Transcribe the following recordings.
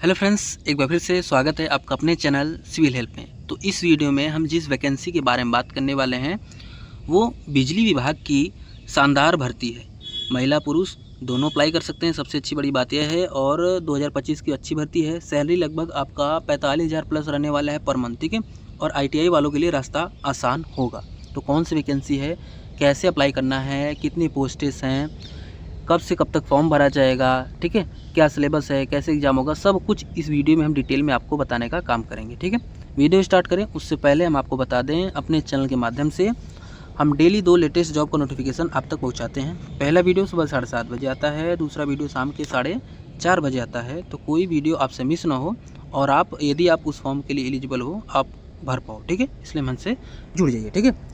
Hello friends, एक बार फिर से स्वागत है आपका अपने चैनल सिविल हेल्प में। तो इस वीडियो में हम जिस वैकेंसी के बारे में बात करने वाले हैं वो बिजली विभाग की शानदार भर्ती है। महिला पुरुष दोनों अप्लाई कर सकते हैं, सबसे अच्छी बड़ी बात यह है। और 2025 की अच्छी भर्ती है। सैलरी लगभग आपका 45,000 प्लस रहने वाला है पर मंथ, ठीक है। और ITI वालों के लिए रास्ता आसान होगा। तो कौन सी वैकेंसी है, कैसे अप्लाई करना है, कितनी पोस्टेस हैं, कब से कब तक फॉर्म भरा जाएगा, ठीक है, क्या सिलेबस है, कैसे एग्ज़ाम होगा, सब कुछ इस वीडियो में हम डिटेल में आपको बताने का काम करेंगे, ठीक है। वीडियो स्टार्ट करें उससे पहले हम आपको बता दें, अपने चैनल के माध्यम से हम डेली 2 लेटेस्ट जॉब का नोटिफिकेशन आप तक पहुंचाते हैं। पहला वीडियो सुबह 7:30 बजे आता है, दूसरा वीडियो शाम के 4:30 बजे आता है। तो कोई वीडियो आपसे मिस ना हो और यदि आप उस फॉर्म के लिए एलिजिबल हो, आप भर पाओ, ठीक है। इसलिए हमसे जुड़ जाइए, ठीक है।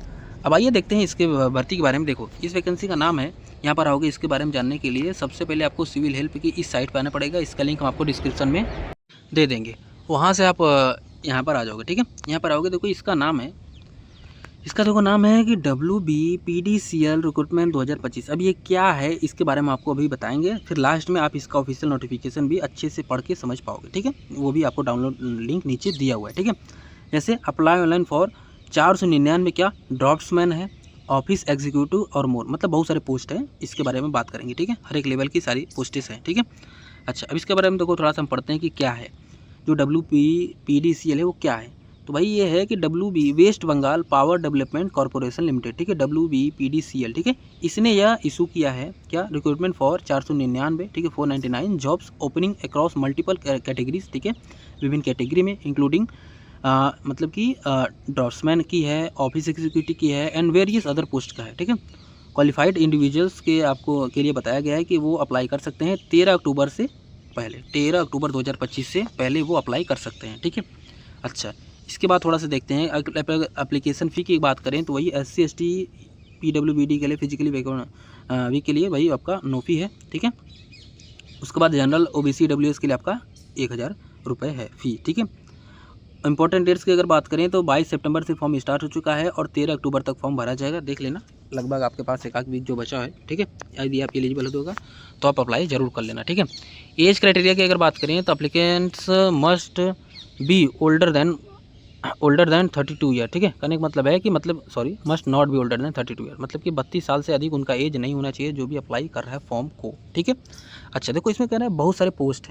अब आइए देखते हैं इसके भर्ती के बारे में। देखो, इस वैकेंसी का नाम है, यहाँ पर आओगे। इसके बारे में जानने के लिए सबसे पहले आपको सिविल हेल्प की इस साइट पर आना पड़ेगा। इसका लिंक हम आपको डिस्क्रिप्शन में दे देंगे, वहाँ से आप यहाँ पर आ जाओगे, ठीक है। यहाँ पर आओगे, देखो इसका नाम है, कि WBPDCL रिक्रूटमेंट 2025। अब ये क्या है इसके बारे में आपको अभी बताएंगे, फिर लास्ट में आप इसका ऑफिशियल नोटिफिकेशन भी अच्छे से पढ़ के समझ पाओगे, ठीक है। वो भी आपको डाउनलोड लिंक नीचे दिया हुआ है, ठीक है। जैसे अप्लाई ऑनलाइन फॉर 499 क्या ड्रॉप्समैन है, ऑफिस एग्जीक्यूटिव और मोर, मतलब बहुत सारे पोस्ट हैं। इसके बारे में बात करेंगे, ठीक है। हर एक लेवल की सारी पोस्टेस हैं, ठीक है। अच्छा, अब इसके बारे में देखो थोड़ा सा हम पढ़ते हैं कि क्या है जो WBPDCL है, वो क्या है। तो भाई ये है कि WB West Bengal power development corporation limited, ठीक है, WBPDCL, ठीक है। इसने यह इशू किया है क्या, रिक्रूटमेंट फॉर 499, ठीक है, 499 jobs opening across multiple categories, ठीक है, विभिन्न कैटेगरी में इंक्लूडिंग मतलब कि ड्राफ्ट्समैन की है, ऑफिस एग्जीक्यूटिव की है एंड वेरियस अदर पोस्ट का है, ठीक है। क्वालिफाइड इंडिविजुअल्स के आपको के लिए बताया गया है कि वो अप्लाई कर सकते हैं 13 अक्टूबर से पहले, 13 अक्टूबर 2025 से पहले वो अप्लाई कर सकते हैं, ठीक है। अच्छा, इसके बाद थोड़ा सा देखते हैं एप्लीकेशन फ़ी की बात करें तो वही SC ST PWBD के लिए, फिजिकली वीक के लिए वही आपका नो फी है, ठीक है। उसके बाद जनरल OBC WS के लिए आपका 1,000 रुपये है फ़ी, ठीक है। इंपॉर्टेंट डेट्स की अगर बात करें तो 22 सितंबर से फॉर्म स्टार्ट हो चुका है और 13 अक्टूबर तक फॉर्म भरा जाएगा। देख लेना, लगभग आपके पास एक आध वीक जो बचा है, ठीक है। यदि आप एलिजिबल होगा तो आप अप्लाई जरूर कर लेना, ठीक है। एज क्राइटेरिया की अगर बात करें तो applicants must be older than 32 year, ठीक है। कहने का मतलब है कि must not be older than 32 year, मतलब कि 32 साल से अधिक उनका एज नहीं होना चाहिए जो भी अप्लाई कर रहा है फॉर्म को, ठीक है। अच्छा, देखो इसमें कह रहा है बहुत सारे पोस्ट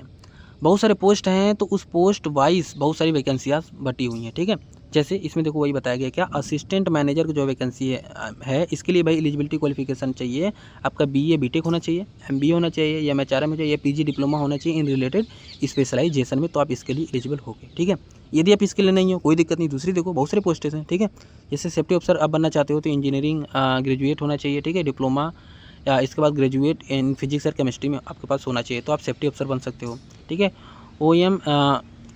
हैं, तो उस पोस्ट वाइज बहुत सारी वैकेंसियाँ बटी हुई हैं, ठीक है। जैसे इसमें देखो वही बताया गया क्या, असिस्टेंट मैनेजर की जो वैकेंसी है इसके लिए भाई एलिजिबिलिटी क्वालिफिकेशन चाहिए आपका BA BTech होना चाहिए, MBA होना चाहिए या MHRM में चाहिए या PG डिप्लोमा होना चाहिए इन रिलेटेड स्पेशलाइजेशन में, तो आप इसके लिए एलिजिबल होगे, ठीक है। यदि आप इसके लिए नहीं हो कोई दिक्कत नहीं, दूसरी देखो बहुत सारे पोस्टें हैं, ठीक है। जैसे सेफ्टी ऑफिसर आप बनना चाहते हो तो इंजीनियरिंग ग्रेजुएट होना चाहिए, ठीक है, डिप्लोमा या इसके बाद ग्रेजुएट इन फिजिक्स और केमिस्ट्री में आपके पास होना चाहिए, तो आप सेफ्टी ऑफिसर बन सकते हो, ठीक है। OEM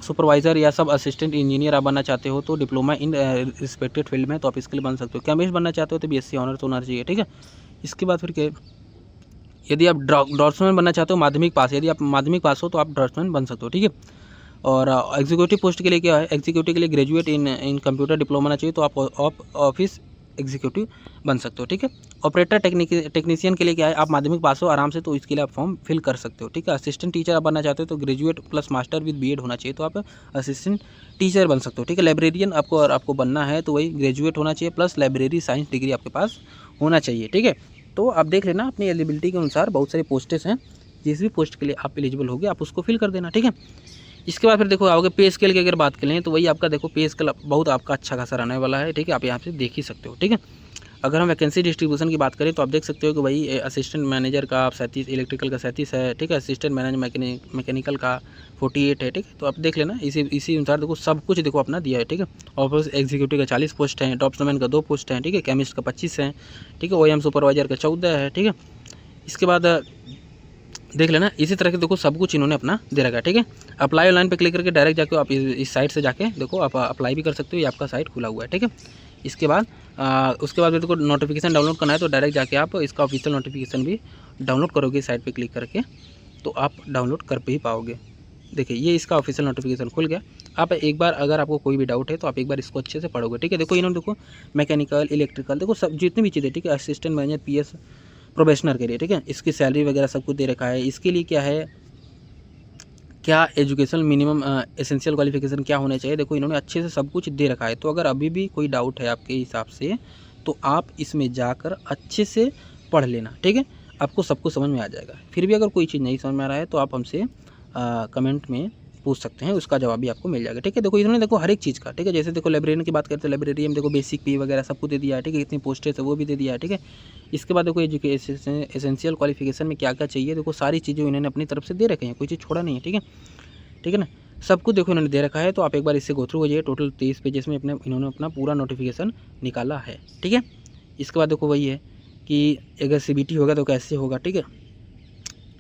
सुपरवाइज़र या सब असिस्टेंट इंजीनियर आप बनना चाहते हो तो डिप्लोमा इन रिस्पेक्टेड फील्ड में, तो आप इसके लिए बन सकते हो। केमिस्ट बनना चाहते हो तो BSc ऑनर्स होना चाहिए, ठीक है। इसके बाद फिर यदि आप ड्राफ्ट्समैन बनना चाहते हो माध्यमिक पास, यदि आप माध्यमिक पास हो तो आप ड्राफ्ट्समैन बन सकते हो, ठीक है। और एग्जीक्यूटिव पोस्ट के लिए क्या है, एग्जीक्यूटिव के लिए ग्रेजुएट इन कंप्यूटर डिप्लोमा होना चाहिए, तो आप ऑफिस एग्जीक्यूटिव बन सकते हो, ठीक है। ऑपरेटर टेक्नीशियन के लिए क्या है, आप माध्यमिक पास हो आराम से, तो इसके लिए आप फॉर्म फिल कर सकते हो, ठीक है। असिस्टेंट टीचर आप बनना चाहते हो तो graduate plus master with BEd होना चाहिए, तो आप असिस्टेंट टीचर बन सकते हो, ठीक है। लाइब्रेरियन आपको बनना है तो वही ग्रेजुएट होना चाहिए प्लस लाइब्रेरी साइंस डिग्री आपके पास होना चाहिए, ठीक है। तो आप देख लेना अपनी एलिजिबिलिटी के अनुसार बहुत सारे पोस्टेस हैं, जिस भी पोस्ट के लिए आप एलिजिबल होगे आप उसको फिल कर देना, ठीक है। इसके बाद फिर देखो आओगे पे स्केल की अगर बात करें तो वही आपका देखो पे स्केल बहुत आपका अच्छा खासा रहने वाला है, ठीक है। आप यहाँ से देख ही सकते हो, ठीक है। अगर हम वैकेंसी डिस्ट्रीब्यूशन की बात करें तो आप देख सकते हो कि वही असिस्टेंट मैनेजर का आप 37, इलेक्ट्रिकल का 37 है, ठीक है। असिस्टेंट मैनेजर मैकेनिकल का 48 है, ठीक है। तो आप देख लेना इसी अनुसार देखो सब कुछ देखो अपना दिया है, ठीक है। ऑफिस एग्जीक्यूटिव का 40 पोस्ट हैं, ड्राफ्ट्समैन का 2 पोस्ट हैं, ठीक है। केमिस्ट का 25 हैं, ठीक है। OEM सुपरवाइजर का 14 है, ठीक है। इसके बाद देख लेना इसी तरह के देखो सब कुछ इन्होंने अपना दे रखा है, ठीक है। अप्लाई ऑनलाइन पे क्लिक करके डायरेक्ट जाके आप इस साइट से जाके देखो आप अप्लाई भी कर सकते हो, ये आपका साइट खुला हुआ है, ठीक है। इसके बाद उसके बाद देखो नोटिफिकेशन डाउनलोड करना है तो डायरेक्ट जाके आप इसका ऑफिशियल नोटिफिकेशन भी डाउनलोड करोगे साइट पे क्लिक करके, तो आप डाउनलोड कर ही पाओगे। देखिए ये इसका ऑफिशियल नोटिफिकेशन खुल गया। आप एक बार अगर आपको कोई भी डाउट है तो आप एक बार इसको अच्छे से पढ़ोगे, ठीक है। देखो इन्होंने देखो मैकेनिकल इलेक्ट्रिकल देखो सब जितनी भी चीज़ें, ठीक है। असिस्टेंट मैनेजर PS प्रोबेशनर के लिए, ठीक है। इसकी सैलरी वगैरह सब कुछ दे रखा है। इसके लिए क्या है क्या एजुकेशन मिनिमम एसेंशियल क्वालिफिकेशन क्या होना चाहिए। देखो इन्होंने अच्छे से सब कुछ दे रखा है, तो अगर अभी भी कोई डाउट है आपके हिसाब से तो आप इसमें जाकर अच्छे से पढ़ लेना, ठीक है। आपको सब कुछ समझ में आ जाएगा। फिर भी अगर कोई चीज़ नहीं समझ में आ रहा है तो आप हमसे कमेंट में पूछ सकते हैं, उसका जवाब भी आपको मिल जाएगा, ठीक है। देखो इन्होंने देखो हर एक चीज़ का, ठीक है। जैसे देखो लाइब्रेरियन की बात करते हैं, लाइब्रेरी में देखो बेसिक फी वगैरह सब कुछ दे दिया है, ठीक है। कितनी पोस्टें है वो भी दे दिया है, ठीक है। इसके बाद देखो एजुकेशन एसेंशियल क्वालिफिकेशन में क्या क्या चाहिए, देखो सारी चीज़ें इन्होंने अपनी तरफ से दे रखे हैं, कोई चीज़ छोड़ा नहीं है, ठीक है। ठीक है ना, सब कुछ देखो इन्होंने दे रखा है। तो आप एक बार इससे गो थ्रू हो जाइए। टोटल 23 पेजेस में इन्होंने अपना पूरा नोटिफिकेशन निकाला है, ठीक है। इसके बाद देखो वही है कि अगर CBT होगा तो कैसे होगा, ठीक है।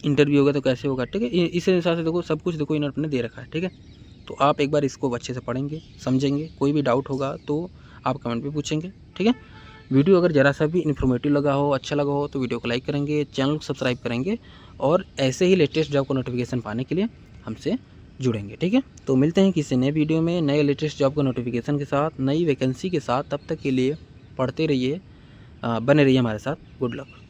इंटरव्यू होगा तो कैसे होगा, ठीक है। इस हिसाब से देखो सब कुछ देखो इन्होंने दे रखा है, ठीक है। तो आप एक बार इसको अच्छे से पढ़ेंगे, समझेंगे। कोई भी डाउट होगा तो आप कमेंट पे पूछेंगे, ठीक है। वीडियो अगर ज़रा सा भी इन्फॉर्मेटिव लगा हो, अच्छा लगा हो तो वीडियो को लाइक करेंगे, चैनल को सब्सक्राइब करेंगे और ऐसे ही लेटेस्ट जॉब को नोटिफिकेशन पाने के लिए हमसे जुड़ेंगे, ठीक है। तो मिलते हैं किसी नए वीडियो में नए लेटेस्ट जॉब को नोटिफिकेशन के साथ, नई वैकेंसी के साथ। तब तक के लिए पढ़ते रहिए, बने रहिए हमारे साथ। Good luck.